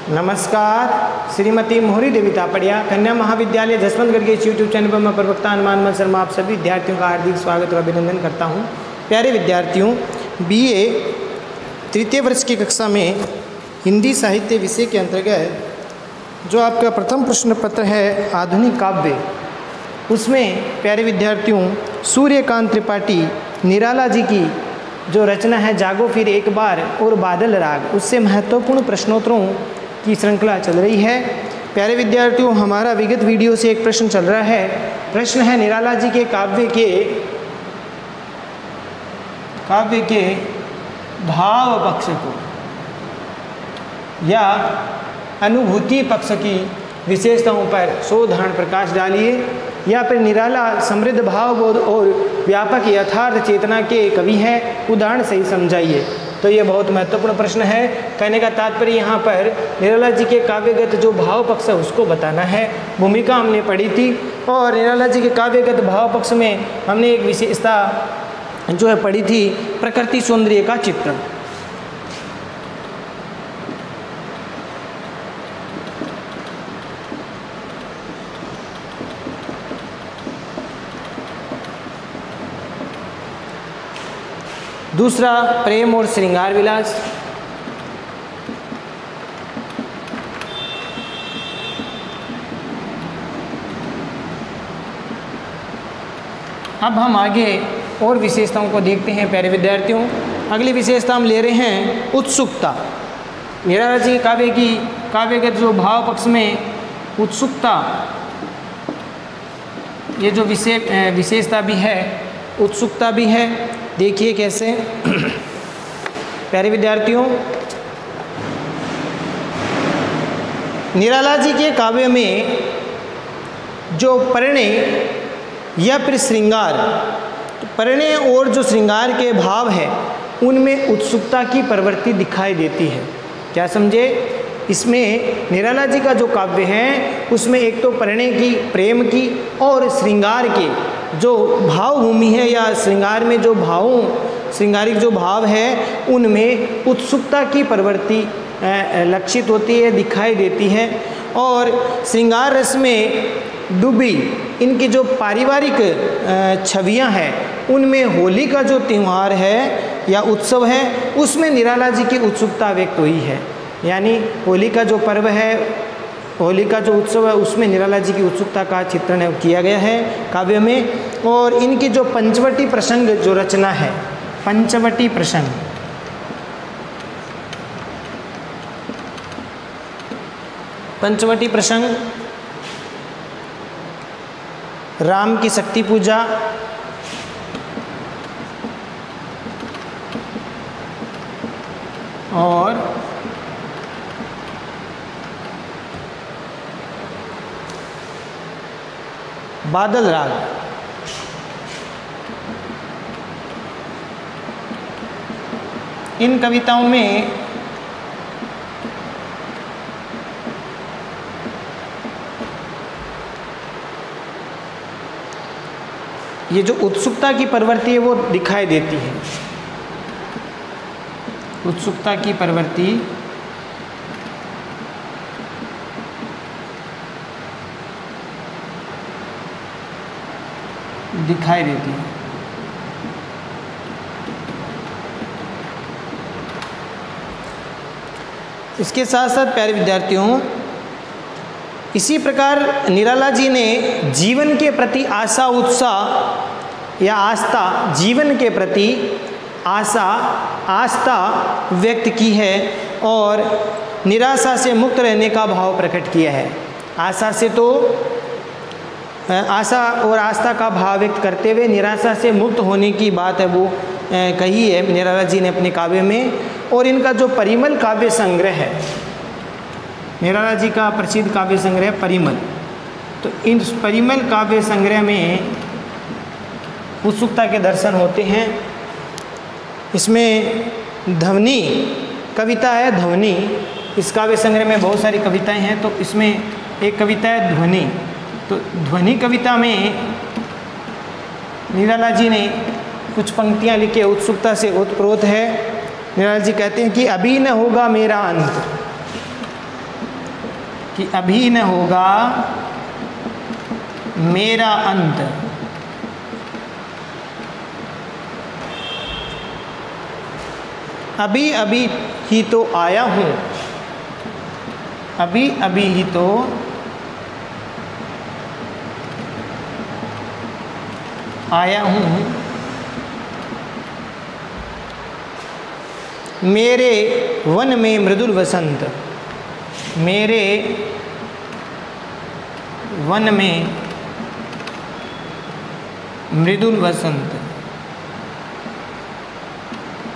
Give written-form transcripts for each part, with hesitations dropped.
नमस्कार। श्रीमती मोहरी देवी तापड़िया कन्या महाविद्यालय जसवंतगढ़ के इस यूट्यूब चैनल पर मैं प्रवक्ता हनुमान शर्मा आप सभी विद्यार्थियों का हार्दिक स्वागत और अभिनंदन करता हूं। प्यारे विद्यार्थियों, बीए तृतीय वर्ष की कक्षा में हिंदी साहित्य विषय के अंतर्गत जो आपका प्रथम प्रश्न पत्र है आधुनिक काव्य, उसमें प्यारे विद्यार्थियों सूर्यकांत त्रिपाठी निराला जी की जो रचना है जागो फिर एक बार और बादल राग, उससे महत्वपूर्ण प्रश्नोत्तरों की श्रृंखला चल रही है। प्यारे विद्यार्थियों, हमारा विगत वीडियो से एक प्रश्न चल रहा है। प्रश्न है निराला जी के काव्य के भाव पक्ष को या अनुभूति पक्ष की विशेषताओं पर शोधान प्रकाश डालिए, या फिर निराला समृद्ध भावबोध और व्यापक यथार्थ चेतना के कवि हैं, उदाहरण सही समझाइए। तो ये बहुत महत्वपूर्ण प्रश्न है। कहने का तात्पर्य यहाँ पर निराला जी के काव्यगत जो भाव पक्ष है उसको बताना है। भूमिका हमने पढ़ी थी और निराला जी के काव्यगत भाव पक्ष में हमने एक विशेषता जो है पढ़ी थी, प्रकृति सौंदर्य का चित्रण। दूसरा प्रेम और श्रृंगार विलास। अब हम आगे और विशेषताओं को देखते हैं। प्यारे विद्यार्थियों, अगली विशेषता हम ले रहे हैं उत्सुकता। निराला जी काव्य की काव्यगत जो भाव पक्ष में उत्सुकता, ये जो विशेषता भी है, उत्सुकता भी है। देखिए कैसे। प्यारे विद्यार्थियों, निराला जी के काव्य में जो परिणय या फिर श्रृंगार, परिणय और जो श्रृंगार के भाव है उनमें उत्सुकता की प्रवृत्ति दिखाई देती है। क्या समझे? इसमें निराला जी का जो काव्य है उसमें एक तो परिणय की, प्रेम की और श्रृंगार के जो भाव भूमि है या श्रृंगार में जो श्रृंगारिक जो भाव है उनमें उत्सुकता की प्रवृत्ति लक्षित होती है, दिखाई देती है। और श्रृंगार रस में डूबी इनकी जो पारिवारिक छवियां हैं उनमें होली का जो त्यौहार है या उत्सव है उसमें निराला जी की उत्सुकता व्यक्त हुई है। यानी होली का जो पर्व है, होली का जो उत्सव है उसमें निराला जी की उत्सुकता का चित्रण किया गया है काव्य में। और इनकी जो पंचवटी प्रसंग जो रचना है, पंचवटी प्रसंग, पंचवटी प्रसंग, राम की शक्ति पूजा, और बादल राग, इन कविताओं में ये जो उत्सुकता की प्रवृत्ति है वो दिखाई देती है। उत्सुकता की प्रवृत्ति दिखाई देती है। इसके साथ साथ प्यारे विद्यार्थियों, इसी प्रकार निराला जी ने जीवन के प्रति आशा, उत्साह या आस्था, जीवन के प्रति आशा, आस्था व्यक्त की है और निराशा से मुक्त रहने का भाव प्रकट किया है। आशा से तो आशा और आस्था का भाव व्यक्त करते हुए निराशा से मुक्त होने की बात है वो कही है निराला जी ने अपने काव्य में। और इनका जो परिमल काव्य संग्रह है, निराला जी का प्रसिद्ध काव्य संग्रह परिमल, तो इन परिमल काव्य संग्रह में उत्सुकता के दर्शन होते हैं। इसमें ध्वनि कविता है, ध्वनि, इस काव्य संग्रह में बहुत सारी कविताएं हैं, तो इसमें एक कविता है ध्वनि। तो ध्वनि कविता में निराला जी ने कुछ पंक्तियाँ लिखी, उत्सुकता से ओतप्रोत है। निराला जी कहते हैं कि अभी न होगा मेरा अंत, कि अभी न होगा मेरा अंत, अभी अभी ही तो आया हूँ, अभी अभी ही तो आया हूँ, मेरे वन में मृदुल वसंत, मेरे वन में मृदुल वसंत।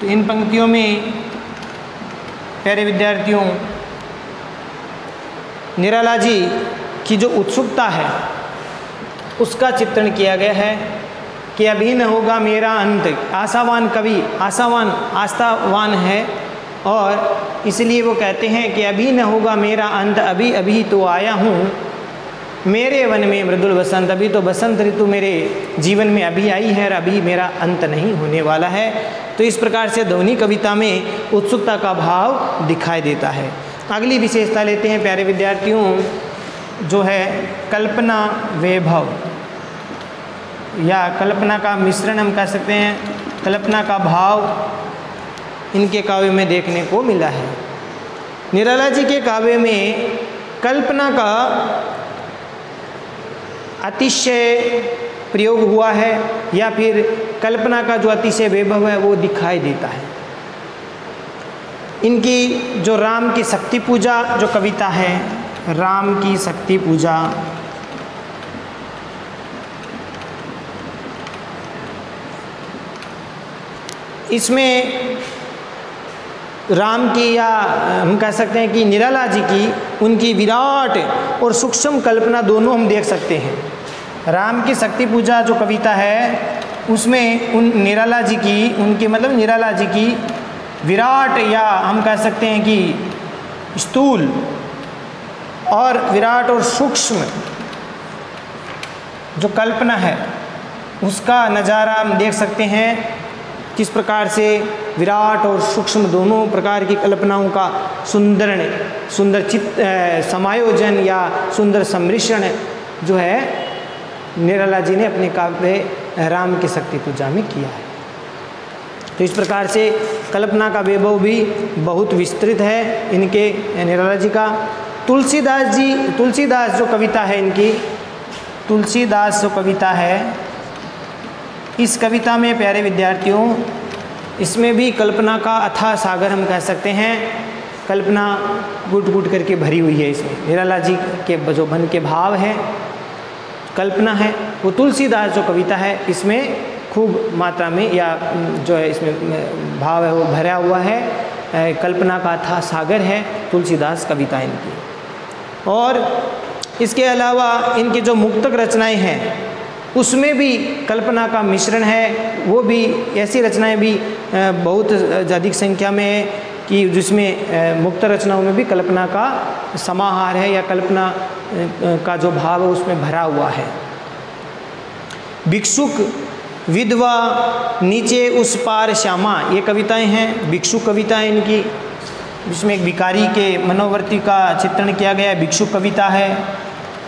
तो इन पंक्तियों में प्यारे विद्यार्थियों निराला जी की जो उत्सुकता है उसका चित्रण किया गया है कि अभी न होगा मेरा अंत। आशावान कवि, आशावान आस्थावान है और इसलिए वो कहते हैं कि अभी न होगा मेरा अंत, अभी अभी तो आया हूँ, मेरे वन में मृदुल वसंत। अभी तो बसंत ऋतु मेरे जीवन में अभी आई है और अभी मेरा अंत नहीं होने वाला है। तो इस प्रकार से ध्वनि कविता में उत्सुकता का भाव दिखाई देता है। अगली विशेषता लेते हैं प्यारे विद्यार्थियों, जो है कल्पना वैभव या कल्पना का मिश्रण हम कह सकते हैं, कल्पना का भाव इनके काव्य में देखने को मिला है। निराला जी के काव्य में कल्पना का अतिशय प्रयोग हुआ है या फिर कल्पना का जो अतिशय वैभव है वो दिखाई देता है। इनकी जो राम की शक्ति पूजा जो कविता है, राम की शक्ति पूजा, इसमें राम की या हम कह सकते हैं कि निराला जी की उनकी विराट और सूक्ष्म कल्पना दोनों हम देख सकते हैं। राम की शक्ति पूजा जो कविता है उसमें उन निराला जी की, उनकी मतलब निराला जी की विराट या हम कह सकते हैं कि स्थूल और विराट और सूक्ष्म जो कल्पना है उसका नज़ारा हम देख सकते हैं। किस प्रकार से विराट और सूक्ष्म दोनों प्रकार की कल्पनाओं का सुंदर समायोजन या सुंदर सम्मिश्रण जो है निराला जी ने अपने काव्य राम की शक्ति पूजा में किया है। तो इस प्रकार से कल्पना का वैभव भी बहुत विस्तृत है इनके निराला जी का। तुलसीदास जो कविता है इनकी, तुलसीदास जो कविता है, इस कविता में प्यारे विद्यार्थियों इसमें भी कल्पना का अथाह सागर हम कह सकते हैं। कल्पना गुट गुट करके भरी हुई है इसमें। निराला जी के जो मन के भाव है, कल्पना है, वो तुलसीदास जो कविता है इसमें खूब मात्रा में या जो है इसमें भाव है वो भरा हुआ है। कल्पना का अथाह सागर है तुलसीदास कविता इनकी। और इसके अलावा इनकी जो मुक्तक रचनाएं हैं उसमें भी कल्पना का मिश्रण है। वो भी ऐसी रचनाएं भी बहुत अधिक संख्या में है कि जिसमें मुक्त रचनाओं में भी कल्पना का समाहार है या कल्पना का जो भाव है उसमें भरा हुआ है। भिक्षुक, विधवा, नीचे उस पार श्यामा, ये कविताएं हैं। भिक्षुक कविता है इनकी, जिसमें एक भिखारी के मनोवर्ती का चित्रण किया गया है, भिक्षुक कविता है।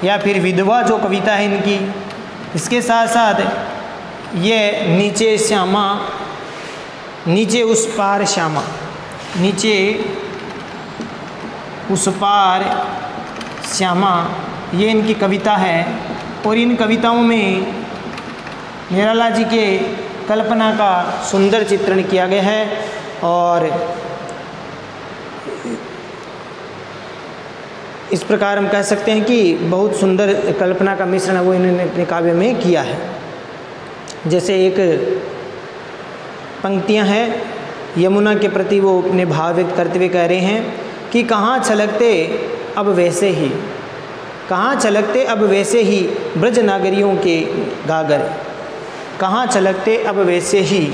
या फिर विधवा जो कविता है इनकी। इसके साथ साथ ये नीचे श्यामा, नीचे उस पार श्यामा, नीचे उस पार श्यामा, ये इनकी कविता है। और इन कविताओं में निराला जी के कल्पना का सुंदर चित्रण किया गया है और इस प्रकार हम कह सकते हैं कि बहुत सुंदर कल्पना का मिश्रण वो इन्होंने अपने काव्य में किया है। जैसे एक पंक्तियां हैं, यमुना के प्रति वो अपने भाव व्यक्त करते हुए कह रहे हैं कि कहाँ छलकते अब वैसे ही, कहाँ छलकते अब वैसे ही ब्रज नागरियों के गागर, कहाँ छलकते अब वैसे ही।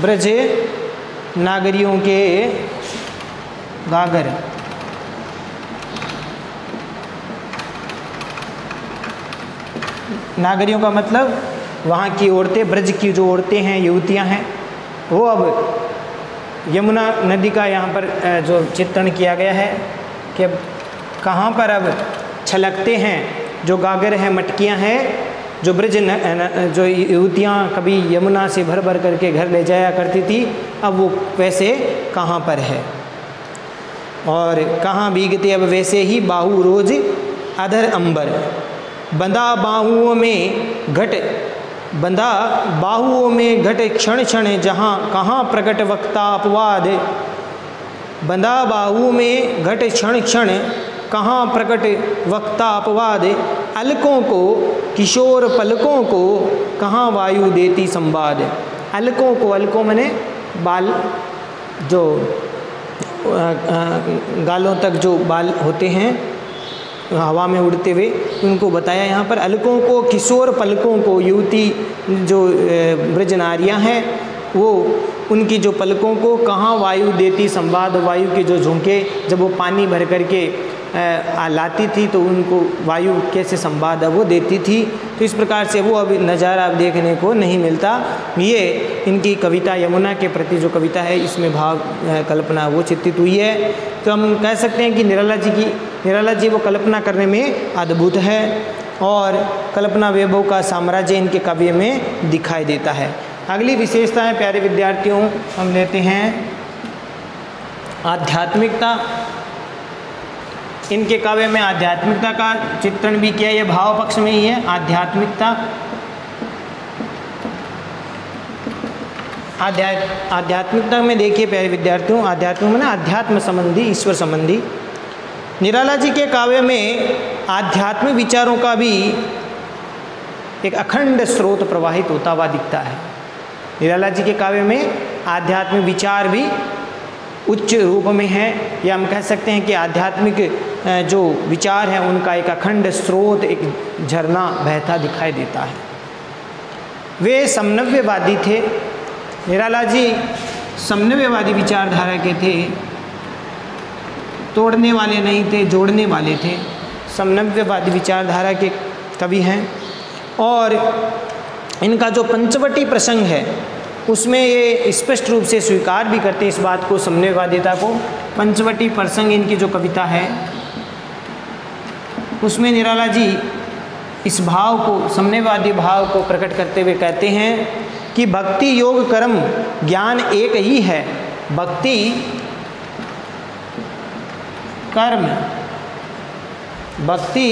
ब्रज नागरियों के गागर। नागरियों का मतलब वहाँ की औरतें, ब्रज की जो औरतें हैं, युवतियाँ हैं, वो अब यमुना नदी का यहाँ पर जो चित्रण किया गया है कि अब कहाँ पर अब छलकते हैं जो गागर हैं, मटकियाँ हैं, जो ब्रज जो युवतियाँ कभी यमुना से भर भर करके घर ले जाया करती थी, अब वो वैसे कहाँ पर है। और कहाँ भीगते अब वैसे ही बाहु रोज अधर अंबर, बंधा बाहुओं में घट, बंधा बाहुओं में घट क्षण क्षण जहाँ कहाँ प्रकट वक्ता अपवाद, बंधा बाहुओं में घट क्षण क्षण कहाँ प्रकट वक्ता अपवाद, अलकों को किशोर पलकों को कहाँ वायु देती संवाद। अलकों को, अलकों मने बाल, जो गालों तक जो बाल होते हैं हवा में उड़ते हुए, उनको बताया यहाँ पर। अलकों को किशोर पलकों को, युवती जो ब्रज नारियाँ हैं वो उनकी जो पलकों को कहाँ वायु देती संवाद, वायु के जो झोंके जब वो पानी भर करके लाती थी तो उनको वायु कैसे संवाद वो देती थी। तो इस प्रकार से वो अभी नज़ारा अब देखने को नहीं मिलता। ये इनकी कविता यमुना के प्रति जो कविता है इसमें भाव कल्पना वो चित्रित हुई है। तो हम कह सकते हैं कि निराला जी वो कल्पना करने में अद्भुत है और कल्पना वैभव का साम्राज्य इनके काव्य में दिखाई देता है। अगली विशेषताएं प्यारे विद्यार्थियों हम लेते हैं आध्यात्मिकता। इनके काव्य में आध्यात्मिकता का चित्रण भी किया, यह भाव पक्ष में ही है। आध्यात्मिकता, आध्यात्मिकता में देखिए प्यारे विद्यार्थियों, आध्यात्मिक में अध्यात्म संबंधी, ईश्वर संबंधी। निराला जी के काव्य में आध्यात्मिक विचारों का भी एक अखंड स्रोत प्रवाहित होता हुआ दिखता है। निराला जी के काव्य में आध्यात्मिक विचार भी उच्च रूप में है, या हम कह सकते हैं कि आध्यात्मिक जो विचार हैं उनका एक अखंड स्रोत, एक झरना बहता दिखाई देता है। वे समन्वयवादी थे। निराला जी समन्वयवादी विचारधारा के थे, तोड़ने वाले नहीं थे, जोड़ने वाले थे। समन्वयवादी विचारधारा के कवि हैं। और इनका जो पंचवटी प्रसंग है उसमें ये स्पष्ट रूप से स्वीकार भी करते हैं इस बात को, समन्वयवादिता को। पंचवटी प्रसंग इनकी जो कविता है उसमें निराला जी इस भाव को, समन्वयवादी भाव को प्रकट करते हुए कहते हैं कि भक्ति योग कर्म ज्ञान एक ही है। भक्ति कर्म, भक्ति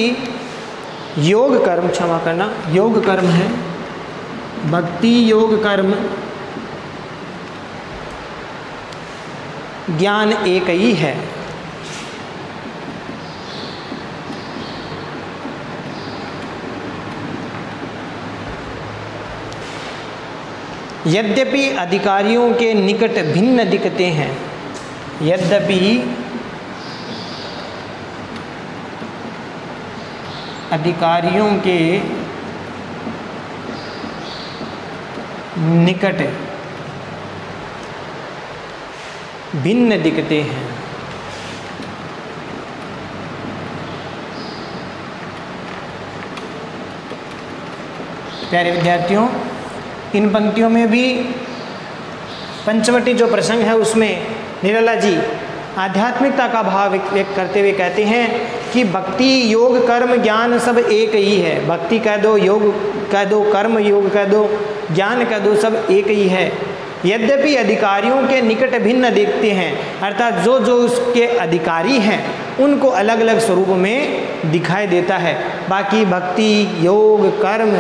योग कर्म, क्षमा करना, योग कर्म है। भक्ति योग कर्म ज्ञान एक ही है। यद्यपि अधिकारियों के निकट भिन्न दिखते हैं, यद्यपि अधिकारियों के निकट भिन्न दिखते हैं। प्यारे विद्यार्थियों, इन पंक्तियों में भी पंचवटी जो प्रसंग है उसमें निराला जी आध्यात्मिकता का भाव व्यक्त करते हुए कहते हैं कि भक्ति योग कर्म ज्ञान सब एक ही है। भक्ति कह दो, योग कह दो, कर्म योग कह दो, ज्ञान कह दो, सब एक ही है। यद्यपि अधिकारियों के निकट भिन्न देखते हैं, अर्थात जो जो उसके अधिकारी हैं उनको अलग अलग स्वरूप में दिखाई देता है। बाकी भक्ति योग कर्म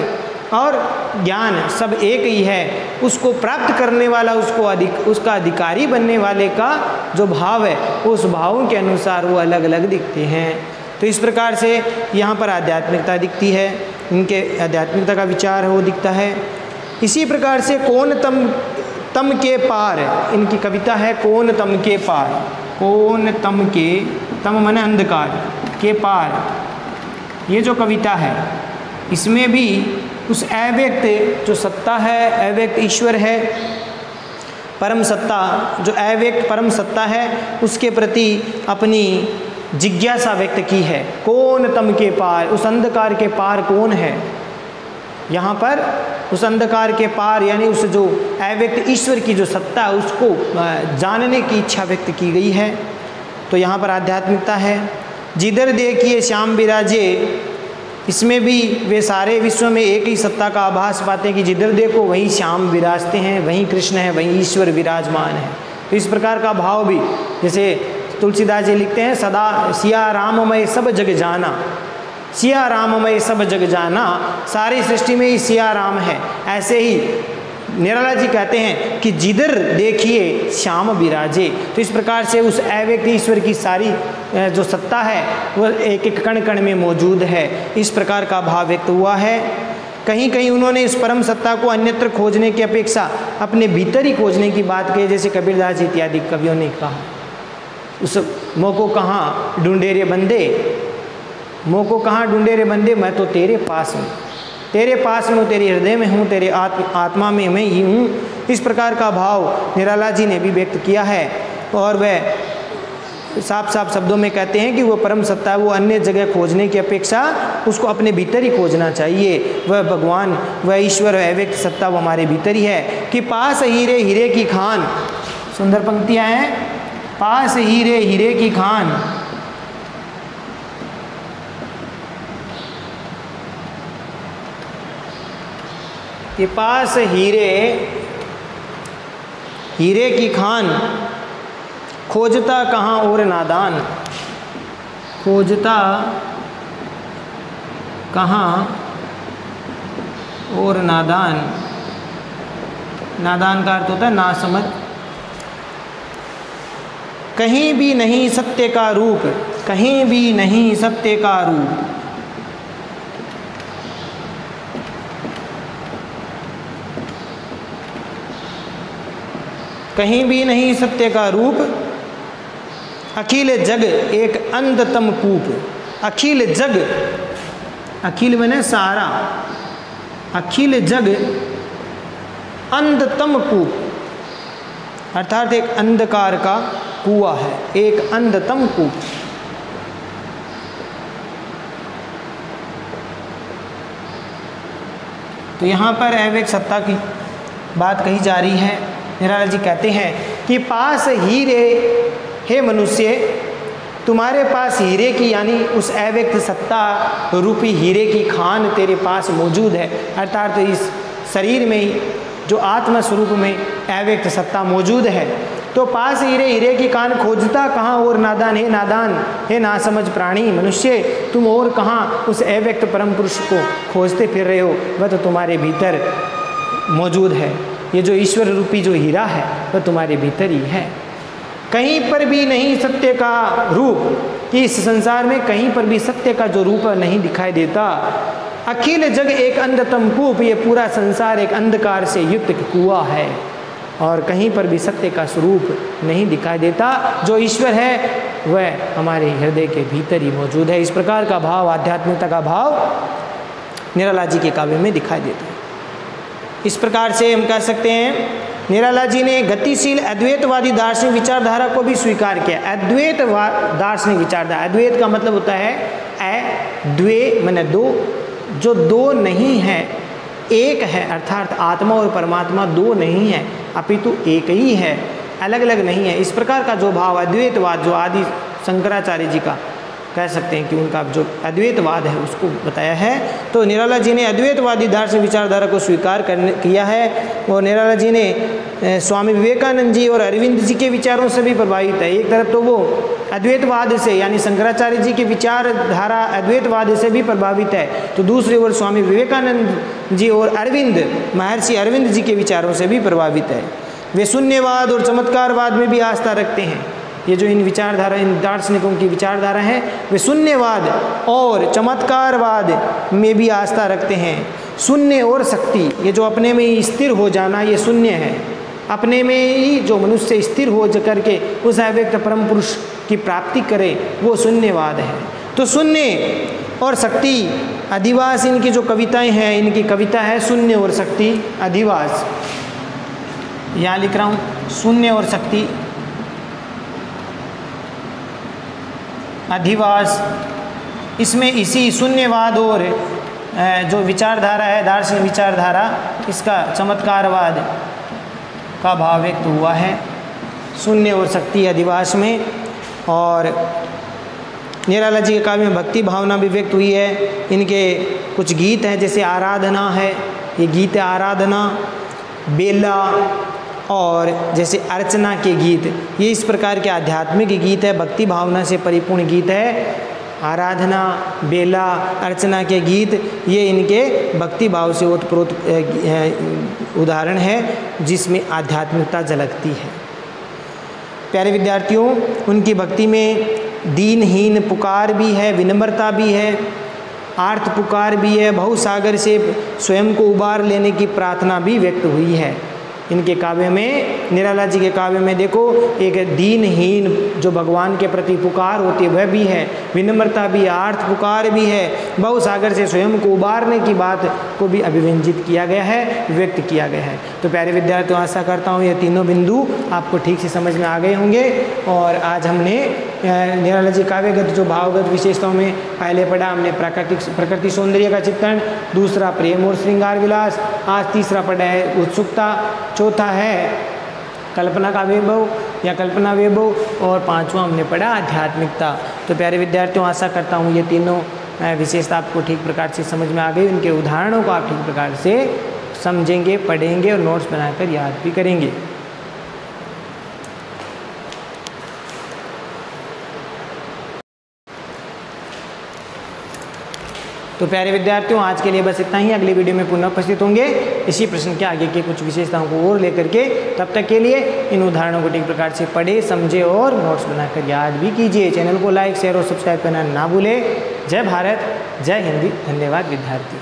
और ज्ञान सब एक ही है। उसको प्राप्त करने वाला, उसका अधिकारी बनने वाले का जो भाव है उस भावों के अनुसार वो अलग अलग दिखते हैं। तो इस प्रकार से यहाँ पर आध्यात्मिकता दिखती है, इनके आध्यात्मिकता का विचार है वो दिखता है। इसी प्रकार से कौन तम के पार, इनकी कविता है कौन तम के पार। कौन तम के, तम माने अंधकार, के पार, ये जो कविता है इसमें भी उस अव्यक्त जो सत्ता है, अव्यक्त ईश्वर है, परम सत्ता, जो अव्यक्त परम सत्ता है उसके प्रति अपनी जिज्ञासा व्यक्त की है। कौन तम के पार, उस अंधकार के पार कौन है। यहाँ पर उस अंधकार के पार यानी उस जो अव्यक्त ईश्वर की जो सत्ता है उसको जानने की इच्छा व्यक्त की गई है। तो यहाँ पर आध्यात्मिकता है। जिधर देखिए श्याम विराजे, इसमें भी वे सारे विश्व में एक ही सत्ता का आभास पाते हैं कि जिधर देखो वहीं श्याम विराजते हैं, वहीं कृष्ण है, वहीं ईश्वर विराजमान है। तो इस प्रकार का भाव भी, जैसे तुलसीदास जी लिखते हैं, सदा सिया राममय सब जग जाना, सिया राममय सब जग जाना, सारी सृष्टि में ही सिया राम है। ऐसे ही निराला जी कहते हैं कि जिधर देखिए श्याम विराजे। तो इस प्रकार से उस अव्यक्त ईश्वर की सारी जो सत्ता है वह एक एक कण कण में मौजूद है। इस प्रकार का भाव व्यक्त हुआ है। कहीं कहीं उन्होंने इस परम सत्ता को अन्यत्र खोजने की अपेक्षा अपने भीतर ही खोजने की बात कही, जैसे कबीरदास जी इत्यादि कवियों ने कहा, उस मोह को कहाँ ढूंढे रे बंदे, मोह को कहाँ ढूंढे रे बंदे, मैं तो तेरे पास हूँ, तेरे पास में हूँ, तेरे हृदय में हूँ, तेरे आत्मा में मैं ही हूँ। इस प्रकार का भाव निराला जी ने भी व्यक्त किया है। और वह साफ साफ शब्दों में कहते हैं कि वो परम सत्ता है वो अन्य जगह खोजने की अपेक्षा उसको अपने भीतर ही खोजना चाहिए। वह भगवान, वह ईश्वर, वह अव्यक्त सत्ता वो हमारे भीतर ही है। कि पास हीरे हीरे की खान, सुंदर पंक्तियाँ हैं, पास हीरे हीरे की खान, के पास हीरे हीरे की खान, खोजता कहाँ और नादान, खोजता कहाँ और नादान। नादान का अर्थ होता है ना समझ। कहीं भी नहीं सत्य का रूप, कहीं भी नहीं सत्य का रूप, कहीं भी नहीं सत्य का रूप, अखिल जग एक अंधतम कूप। अखिल जग, अखिल मैंने सारा, अखिल जग अंधतम कूप, अर्थात एक अंधकार का कुआं है, एक अंधतम कूप। तो यहाँ पर अव्यक्त सत्ता की बात कही जा रही है। निराला जी कहते हैं कि पास हीरे, हे मनुष्य, तुम्हारे पास हीरे की यानी उस अव्यक्त सत्ता रूपी हीरे की खान तेरे पास मौजूद है। अर्थात तो इस शरीर में ही जो आत्मा स्वरूप में अव्यक्त सत्ता मौजूद है। तो पास हीरे हीरे की खान, खोजता कहाँ और नादान, हे नादान, हे नासमझ प्राणी मनुष्य, तुम और कहाँ उस अव्यक्त परम पुरुष को खोजते फिर रहे हो, वह तो तुम्हारे भीतर मौजूद है। ये जो ईश्वर रूपी जो हीरा है वह तुम्हारे भीतर ही है। कहीं पर भी नहीं सत्य का रूप, कि इस संसार में कहीं पर भी सत्य का जो रूप नहीं दिखाई देता। अखिल जग एक अंधतम कूप, ये पूरा संसार एक अंधकार से युक्त कुआं है और कहीं पर भी सत्य का स्वरूप नहीं दिखाई देता। जो ईश्वर है वह हमारे हृदय के भीतर ही मौजूद है। इस प्रकार का भाव, आध्यात्मिकता का भाव निराला जी के काव्य में दिखाई देता है। इस प्रकार से हम कह सकते हैं निराला जी ने गतिशील अद्वैतवादी दार्शनिक विचारधारा को भी स्वीकार किया। अद्वैत दार्शनिक विचारधारा, अद्वैत का मतलब होता है द्वे माने दो, जो दो नहीं है एक है, अर्थात आत्मा और परमात्मा दो नहीं है अपितु एक ही है, अलग अलग नहीं है। इस प्रकार का जो भाव अद्वैतवाद, जो आदि शंकराचार्य जी का कह सकते हैं कि उनका जो अद्वैतवाद है उसको बताया है। तो निराला जी ने अद्वैतवादी दार्शनिक विचारधारा को स्वीकार किया है। और निराला जी ने स्वामी विवेकानंद जी और अरविंद जी के विचारों से भी प्रभावित है। एक तरफ तो वो अद्वैतवाद से यानी शंकराचार्य जी की विचारधारा अद्वैतवाद से भी प्रभावित है, तो दूसरी ओर स्वामी विवेकानंद जी और अरविंद, महर्षि अरविंद जी के विचारों से भी प्रभावित है। वे शून्यवाद और चमत्कारवाद में भी आस्था रखते हैं। ये जो इन विचारधारा, इन दार्शनिकों की विचारधारा है, वे शून्यवाद और चमत्कारवाद में भी आस्था रखते हैं। शून्य और शक्ति, ये जो अपने में ही स्थिर हो जाना, ये शून्य है। अपने में ही जो मनुष्य स्थिर हो करके उस अव्यक्त परम पुरुष की प्राप्ति करे, वो शून्यवाद है। तो शून्य और शक्ति अधिवास, इनकी जो कविताएं हैं, इनकी कविता है शून्य और शक्ति अधिवास। यहाँ लिख रहा हूँ शून्य और शक्ति अधिवास। इसमें इसी शून्यवाद और जो विचारधारा है, दार्शनिक विचारधारा, इसका चमत्कारवाद का भाव व्यक्त हुआ है शून्य और शक्ति अधिवास में। और निराला जी के काव्य में भक्ति भावना भी व्यक्त हुई है। इनके कुछ गीत हैं, जैसे आराधना है, ये गीत है आराधना, बेला और जैसे अर्चना के गीत, ये इस प्रकार के आध्यात्मिक गीत है, भक्ति भावना से परिपूर्ण गीत है। आराधना, बेला, अर्चना के गीत, ये इनके भक्ति भाव से ओतप्रोत उदाहरण है जिसमें आध्यात्मिकता झलकती है। प्यारे विद्यार्थियों, उनकी भक्ति में दीनहीन पुकार भी है, विनम्रता भी है, आर्त पुकार भी है, भवसागर से स्वयं को उबार लेने की प्रार्थना भी व्यक्त हुई है। इनके काव्य में, निराला जी के काव्य में देखो, एक दीनहीन जो भगवान के प्रति पुकार होती है वह भी है, विनम्रता भी, आर्त पुकार भी है, भवसागर से स्वयं को उबारने की बात को भी अभिव्यंजित किया गया है, व्यक्त किया गया है। तो प्यारे विद्यार्थियों, आशा करता हूँ ये तीनों बिंदु आपको ठीक से समझ में आ गए होंगे। और आज हमने निराला जी काव्यगत जो भावगत विशेषताओं में पहले पढ़ा हमने प्रकृति सौंदर्य का चित्रण, दूसरा प्रेम और श्रृंगार विलास, आज तीसरा पढ़ा है उत्सुकता, चौथा है कल्पना का वैभव या कल्पना वैभव, और पांचवा हमने पढ़ा आध्यात्मिकता। तो प्यारे विद्यार्थियों, आशा करता हूँ ये तीनों विशेषता आपको ठीक प्रकार से समझ में आ गई। उनके उदाहरणों को आप ठीक प्रकार से समझेंगे, पढ़ेंगे और नोट्स बनाकर याद भी करेंगे। तो प्यारे विद्यार्थियों, आज के लिए बस इतना ही। अगली वीडियो में पुनः उपस्थित होंगे इसी प्रश्न के आगे के कुछ विशेषताओं को और लेकर के। तब तक के लिए इन उदाहरणों को ठीक प्रकार से पढ़े, समझे और नोट्स बनाकर याद भी कीजिए। चैनल को लाइक, शेयर और सब्सक्राइब करना ना भूलें। जय भारत, जय हिंदी। धन्यवाद विद्यार्थी।